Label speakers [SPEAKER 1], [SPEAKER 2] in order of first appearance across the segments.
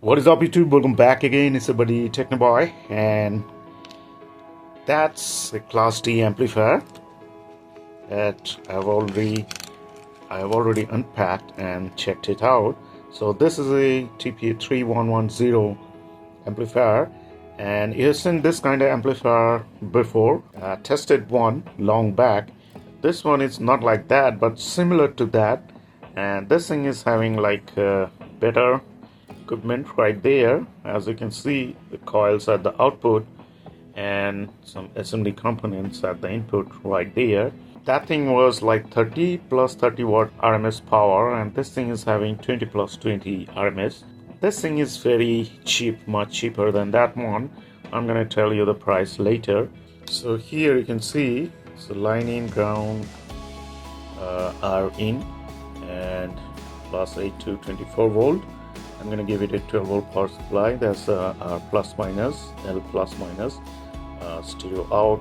[SPEAKER 1] What is up, YouTube? Welcome back again. It's a buddy Technoboy, and that's a Class D amplifier that I have already unpacked and checked it out. So this is a TPA 3110 amplifier, and you've seen this kind of amplifier before. I tested one long back. This one is not like that, but similar to that, and this thing is having like better equipment right there. As you can see, the coils at the output and some assembly components at the input right there. That thing was like 30 plus 30 watt RMS power, and this thing is having 20 plus 20 RMS. This thing is very cheap, much cheaper than that one. I'm gonna tell you the price later. So here you can see, so line in, ground are in, and plus 8 to 24 volt. I'm going to give it a 12 volt power supply. That's our plus minus, L plus minus, stereo out,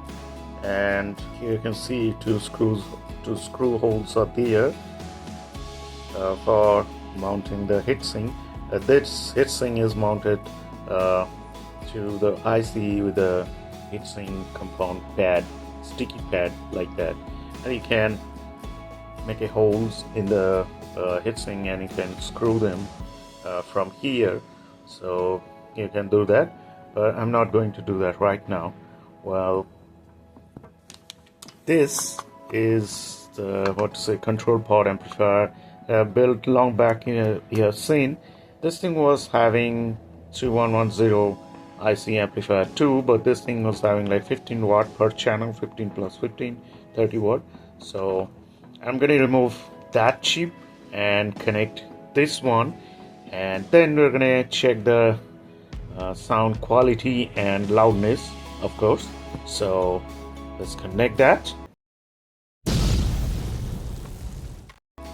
[SPEAKER 1] and here you can see two screw holes are there for mounting the heatsink. This heatsink is mounted to the IC with a heatsink compound pad, sticky pad like that, and you can make a holes in the heatsink and you can screw them from here. So you can do that, but I'm not going to do that right now. Well, this is the control pod amplifier built long back. You have seen this thing was having 3110 IC amplifier too, but this thing was having like 15 watt per channel, 15 plus 15, 30 watt. So I'm going to remove that chip and connect this one, and then we're gonna check the sound quality and loudness, of course. So let's connect that.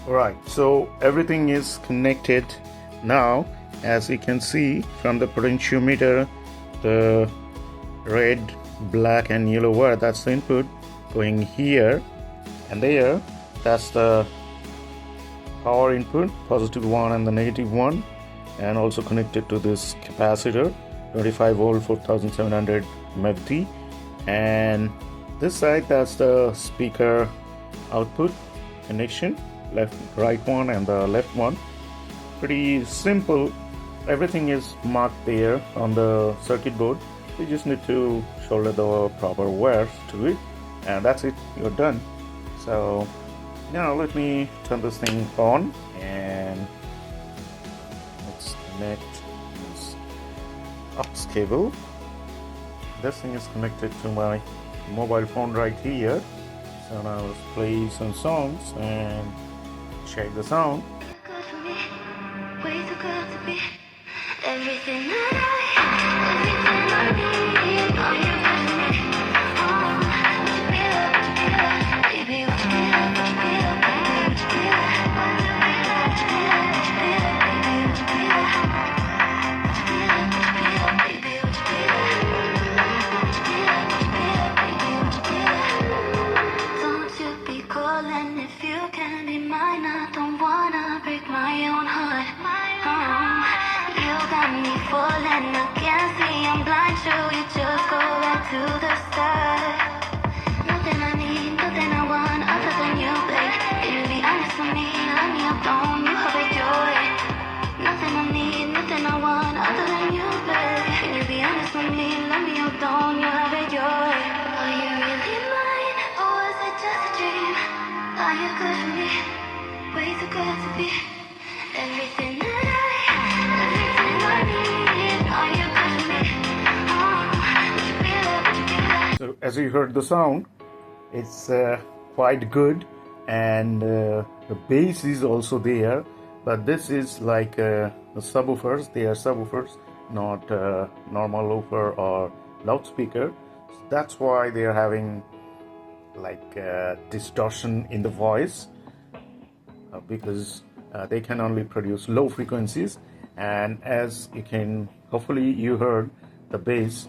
[SPEAKER 1] Alright, so everything is connected now. As you can see from the potentiometer, the red, black and yellow wire, that's the input going here, and there, that's the power input, positive one and the negative one, and also connected to this capacitor, 25 volt 4700 MFD. And this side, that's the speaker output connection, right one and the left one. Pretty simple. Everything is marked there on the circuit board. You just need to solder the proper wires to it, and that's it, you're done. So now let me turn this thing on and let's connect this aux cable. This thing is connected to my mobile phone right here. So now let's play some songs and check the sound. Everything I need, all you got for me. Falling, I can't see, I'm blind to you, just go back to the start. Nothing I need, nothing I want, other than you, babe. Can you be honest with me, let me up, don't you have a joy. Nothing I need, nothing I want, other than you, babe. Can you be honest with me, let me up, don't you have a joy. Are you really mine, or was it just a dream? Are you good for me, way too good to be everything that So as you heard the sound, it's quite good, and the bass is also there, but this is like the subwoofers. They are subwoofers, not normal woofer or loudspeaker. So that's why they are having like distortion in the voice, because they can only produce low frequencies. And as you can, hopefully you heard the bass.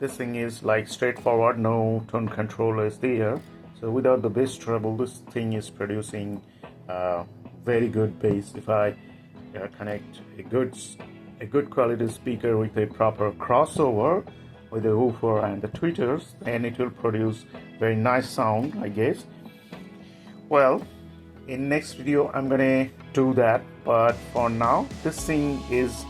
[SPEAKER 1] This thing is like straightforward, no tone control is there. So without the bass treble, this thing is producing very good bass. If I connect a a good quality speaker with a proper crossover with the woofer and the tweeters, and it will produce very nice sound, I guess. Well, in next video I'm gonna do that, but for now this thing is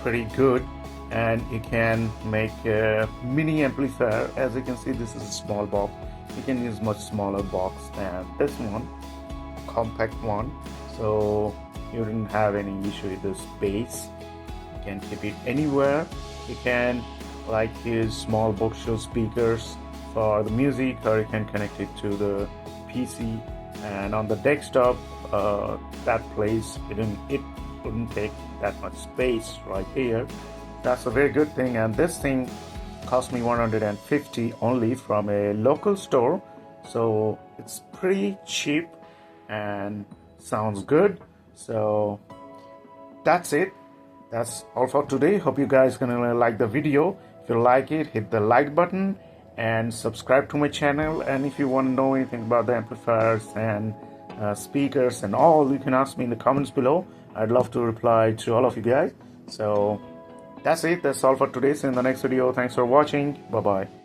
[SPEAKER 1] pretty good, and you can make a mini amplifier. As you can see, this is a small box. You can use much smaller box than this one, compact one, so you didn't have any issue with the space. You can keep it anywhere. You can like use small bookshelf speakers for the music, or you can connect it to the PC, and on the desktop that place it wouldn't take that much space right here. That's a very good thing, and this thing cost me 150 only from a local store, so it's pretty cheap and sounds good. So that's it. That's all for today. Hope you guys gonna like the video. If you like it, hit the like button and subscribe to my channel. And if you want to know anything about the amplifiers and speakers and all, you can ask me in the comments below. I'd love to reply to all of you guys. So that's it. That's all for today. See you in the next video. Thanks for watching. Bye bye.